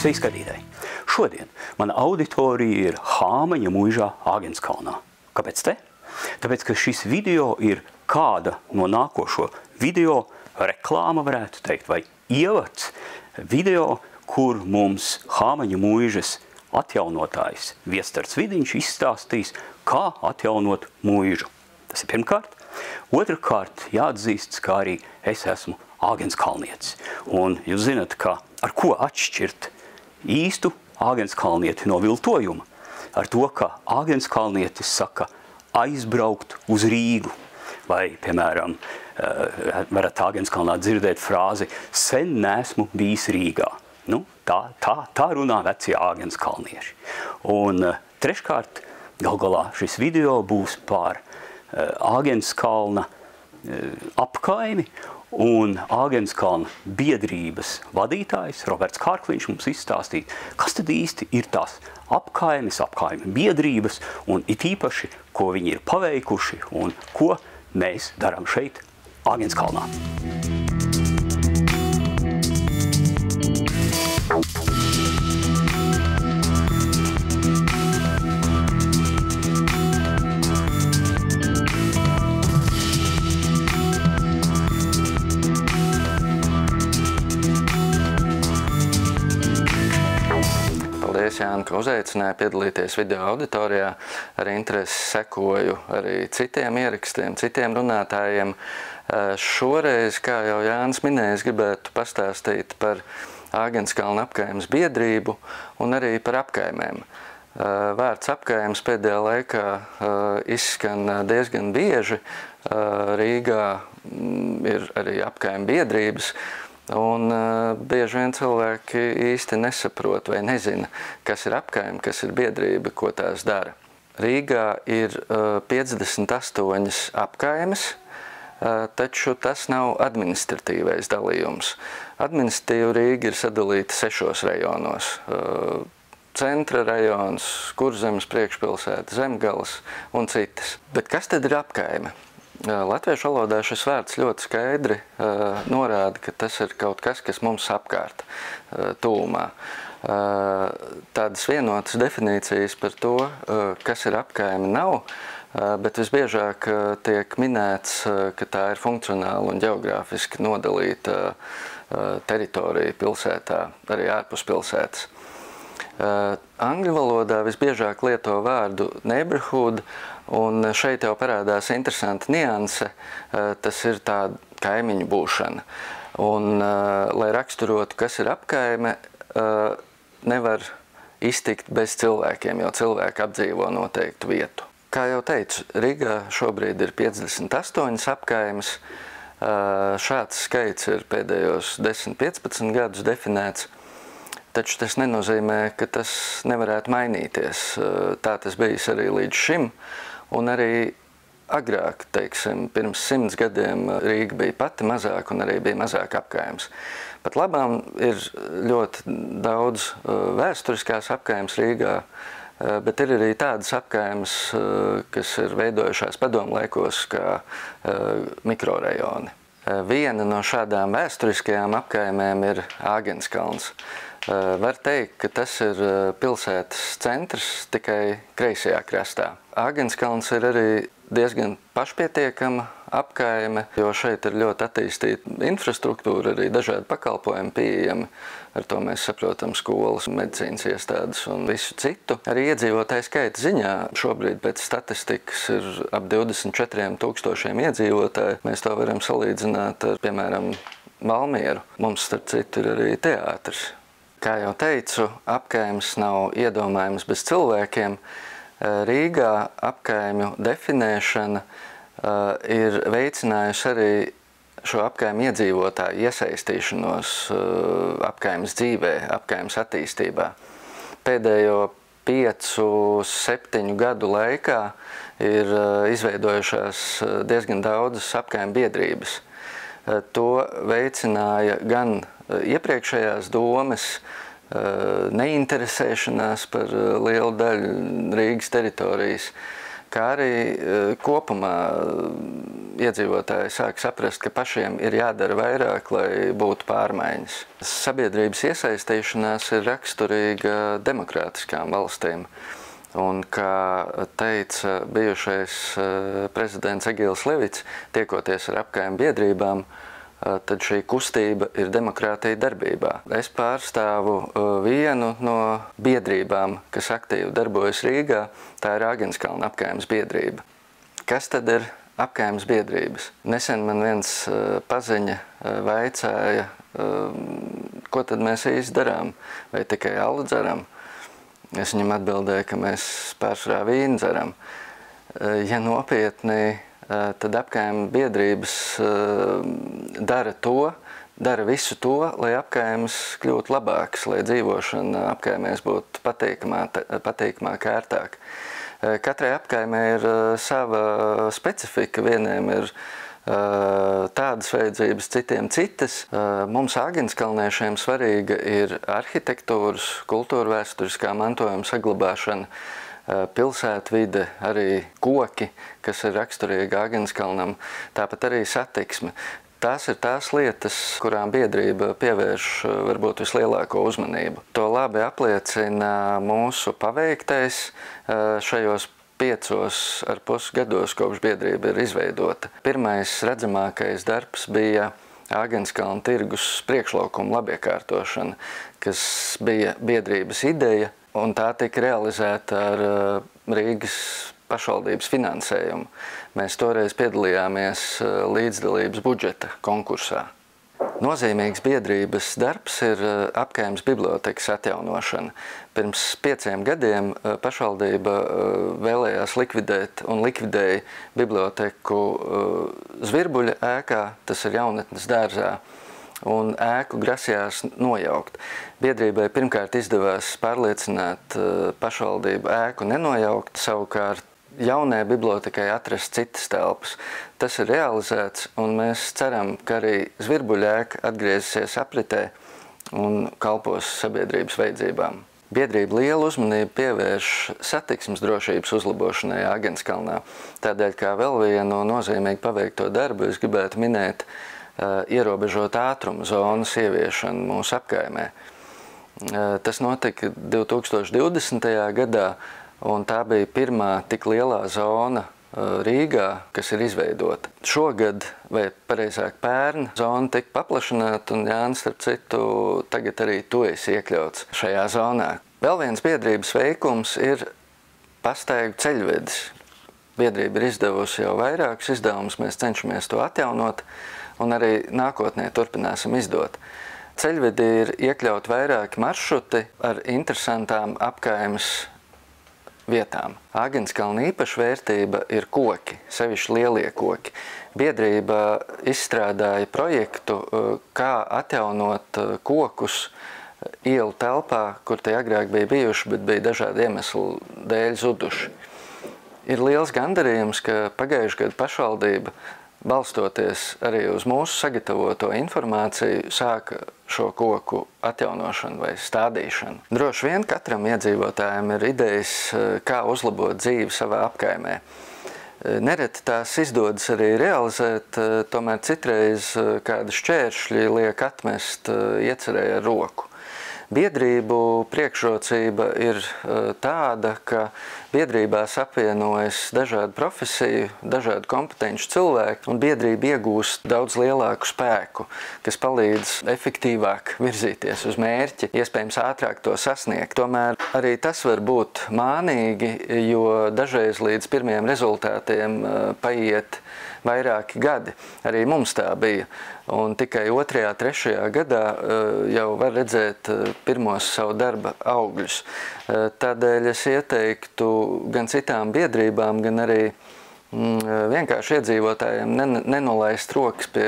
Sveiki, skatītāji! Šodien mana auditorija ir Hāmaņa muižā Āgenskalnā. Kāpēc te? Tāpēc, ka šis video ir kāda no nākošo video reklāma, varētu teikt, vai ievads video, kur mums Hāmaņa muižas atjaunotājs Viestards Vidiņš izstāstīs, kā atjaunot muižu. Tas ir pirmkārt. Otrkārt, jāatzīst, kā arī es esmu āgenskalnietis. Un jūs zinat, ka ar ko atšķirt īstu āgenskalnieti no viltojuma? Ar to, ka āgenskalnietis saka aizbraukt uz Rīgu. Vai, piemēram, varat Āgenskalnā dzirdēt frāzi sen neesmu bijis Rīgā. Nu, tā runā vecie āgenskalnieši. Un treškārt, gal galā šis video būs par Āgenskalna apkaimi, un Āgenskalna biedrības vadītājs Roberts Kārkliņš mums izstāstīja, kas tad īsti ir tās apkaimi biedrības, un it īpaši, ko viņi ir paveikuši, un ko mēs darām šeit Āgenskalnā. Paldies, Jāni, ka uzaicināja piedalīties video auditorijā. Ar interesi sekoju arī citiem ierakstiem, citiem runātājiem. Šoreiz, kā jau Jānis minēja, gribētu pastāstīt par Āgenskalna apkaimes biedrību un arī par apkaimēm. Vārds apkaimes pēdējā laikā izskan diezgan bieži. Rīgā ir arī apkaime biedrības. Un bieži vien cilvēki īsti nesaprot vai nezina, kas ir apkaime, kas ir biedrība, ko tās dara. Rīgā ir 58 apkaimes, taču tas nav administratīvais dalījums. Administratīva Rīga ir sadalīta 6 rajonos. Centra rajons, Kurzemes priekšpilsēta, Zemgales un citas. Bet kas tad ir apkaime? Latviešu valodā šis vārds ļoti skaidri norāda, ka tas ir kaut kas, kas mums apkārt tūmā. Tādas vienotas definīcijas par to, kas ir apkaime, nav, bet visbiežāk tiek minēts, ka tā ir funkcionāli un ģeogrāfiski nodalīta teritorija pilsētā, arī ārpus pilsētas. Angļu valodā visbiežāk lieto vārdu neighborhood, un šeit jau parādās interesanta nianse, tas ir tāda kaimiņu būšana. Un, lai raksturotu, kas ir apkaime, nevar iztikt bez cilvēkiem, jo cilvēki apdzīvo noteiktu vietu. Kā jau teicu, Rīgā šobrīd ir 58 apkaimes. Šāds skaits ir pēdējos 10–15 gadus definēts. Taču tas nenozīmē, ka tas nevarētu mainīties. Tā tas bijis arī līdz šim, un arī agrāk, teiksim, pirms 100 gadiem Rīga bija pati mazāk un arī bija mazāk apkaimes. Pat labām ir ļoti daudz vēsturiskās apkaimes Rīgā, bet ir arī tādas apkaimes, kas ir veidojušās padomu laikos kā mikrorajoni. Viena no šādām vēsturiskajām apkaimēm ir Āgenskalns. Var teikt, ka tas ir pilsētas centrs tikai kreisajā krastā. Āgenskalns ir arī diezgan pašpietiekama apkaime, jo šeit ir ļoti attīstīta infrastruktūra, arī dažādi pakalpojumi pieejami. Ar to mēs saprotam skolas, medicīnas iestādes un visu citu. Arī iedzīvotāju skaita ziņā šobrīd pēc statistikas ir ap 24 000 iedzīvotāju. Mēs to varam salīdzināt ar, piemēram, Valmieru. Mums, starp citu, ir arī teātris. Kā jau teicu, apkaimes nav iedomājams bez cilvēkiem. Rīgā apkaimju definēšana ir veicinājusi arī šo apkaimi iedzīvotāju iesaistīšanos apkaimes dzīvē, apkaimes attīstībā. Pēdējo 5-7 gadu laikā ir izveidojušās diezgan daudzas apkaimi biedrības. To veicināja gan iepriekšējās domes, neinteresēšanās par lielu daļu Rīgas teritorijas, kā arī kopumā iedzīvotāji sāk saprast, ka pašiem ir jādara vairāk, lai būtu pārmaiņas. Sabiedrības iesaistīšanās ir raksturīga demokrātiskām valstīm. Un, kā teica bijušais prezidents Egils Levits, tiekoties ar apkaimi biedrībām, tad šī kustība ir demokrātija darbībā. Es pārstāvu vienu no biedrībām, kas aktīvi darbojas Rīgā, tā ir Āgenskalna apkaimes biedrība. Kas tad ir apkaimes biedrības? Nesen man viens paziņa vaicāja, ko tad mēs īsti darām, vai tikai alu dzeram. Es viņam atbildēju, ka mēs pārsvarā vīnu dzeram. Ja nopietni, tad apkaime biedrības dara visu to, lai apkaimes kļūtu labākas, lai dzīvošana apkaimēs būtu patīkamāk, ērtāk. Katrai apkaimē ir sava specifika, vieniem ir tādas vajadzības, citiem citas. Mums āgenskalniešiem svarīga ir arhitektūras, kultūrvēsturiskā mantojuma saglabāšana, pilsētvide, arī koki, kas ir raksturīgi Āgenskalnam, tāpat arī satiksme. Tās ir tās lietas, kurām biedrība pievērš varbūt vislielāko uzmanību. To labi apliecina mūsu paveiktais šajos 5,5 gados, kopš biedrība ir izveidota. Pirmais redzamākais darbs bija Āgenskalna tirgus priekšlaukuma labiekārtošana, kas bija biedrības ideja, un tā tika realizēta ar Rīgas pašvaldības finansējumu. Mēs toreiz piedalījāmies līdzdalības budžeta konkursā. Nozīmīgs biedrības darbs ir apkaimes bibliotekas atjaunošana. Pirms 5 gadiem pašvaldība vēlējās likvidēt un likvidēja biblioteku Zvirbuļa ēkā, tas ir Jaunatnes dārzā, un ēku grasījās nojaukt. Biedrībai pirmkārt izdevās pārliecināt pašvaldību ēku nenojaukt, savukārt jaunajai bibliotekai atrast citas telpas. Tas ir realizēts, un mēs ceram, ka arī Zvirbuļa ēka atgriezīsies apritē un kalpos sabiedrības vajadzībām. Biedrība lielu uzmanību pievērš satiksmes drošības uzlabošanai Āgenskalnā. Tādēļ, kā vēl vienu nozīmīgi paveikto darbu, es gribētu minēt ierobežot ātrumu zonas ieviešanu mūsu apkaimē. Tas notika 2020. gadā, un tā bija pirmā tik lielā zona Rīgā, kas ir izveidota. Šogad, vai pareizāk pērn, zona tika paplašināta, un Jānis, starp citu, tagad arī tu esi iekļauts šajā zonā. Vēl viens biedrības veikums ir pastaigu ceļvedis. Biedrība ir izdevusi jau vairākus izdevumus, mēs cenšamies to atjaunot, un arī nākotnē turpināsim izdot. Ceļvedī ir iekļaut vairāki maršruti ar interesantām apkaimes vietām. Āgenskalna īpaša vērtība ir koki, sevišķi lielie koki. Biedrība izstrādāja projektu, kā atjaunot kokus ielu telpā, kur tie agrāk bija bijuši, bet bija dažādi iemesli dēļ zuduši. Ir liels gandarījums, ka pagājušajā gadā pašvaldība, balstoties arī uz mūsu sagatavoto informāciju, sāka šo koku atjaunošanu vai stādīšanu. Droši vien katram iedzīvotājam ir idejas, kā uzlabot dzīvi savā apkaimē. Nereti tās izdodas arī realizēt, tomēr citreiz kādi šķēršļi liek atmest iecerēju ar roku. Biedrību priekšrocība ir tāda, ka biedrībās apvienojas dažādu profesiju, dažādu kompetenci cilvēki, un biedrība iegūst daudz lielāku spēku, kas palīdz efektīvāk virzīties uz mērķi, iespējams ātrāk to sasniegt. Tomēr arī tas var būt mānīgi, jo dažreiz līdz pirmiem rezultātiem paiet vairāki gadi. Arī mums tā bija. Un tikai 2., 3. gadā jau var redzēt pirmos savu darba augļus. Tādēļ es ieteiktu gan citām biedrībām, gan arī vienkārši iedzīvotājiem nenolaist rokas pie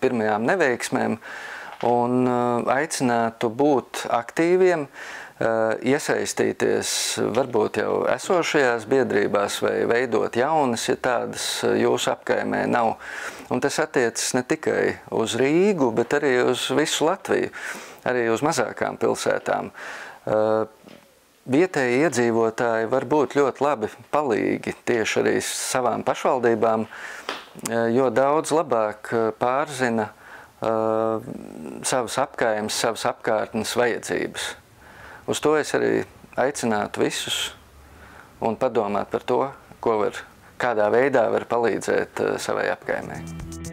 pirmajām neveiksmēm un aicinātu būt aktīviem, iesaistīties varbūt jau esošajās biedrībās vai veidot jaunas, ja tādas jūsu apkaimē nav. Un tas attiecas ne tikai uz Rīgu, bet arī uz visu Latviju, arī uz mazākām pilsētām. Vietēji iedzīvotāji var būt ļoti labi palīgi tieši arī savām pašvaldībām, jo daudz labāk pārzina savas apkaimes, savas apkārtnes vajadzības. Uz to es arī aicinātu visus un padomāt par to, kādā veidā var palīdzēt savai apkaimei.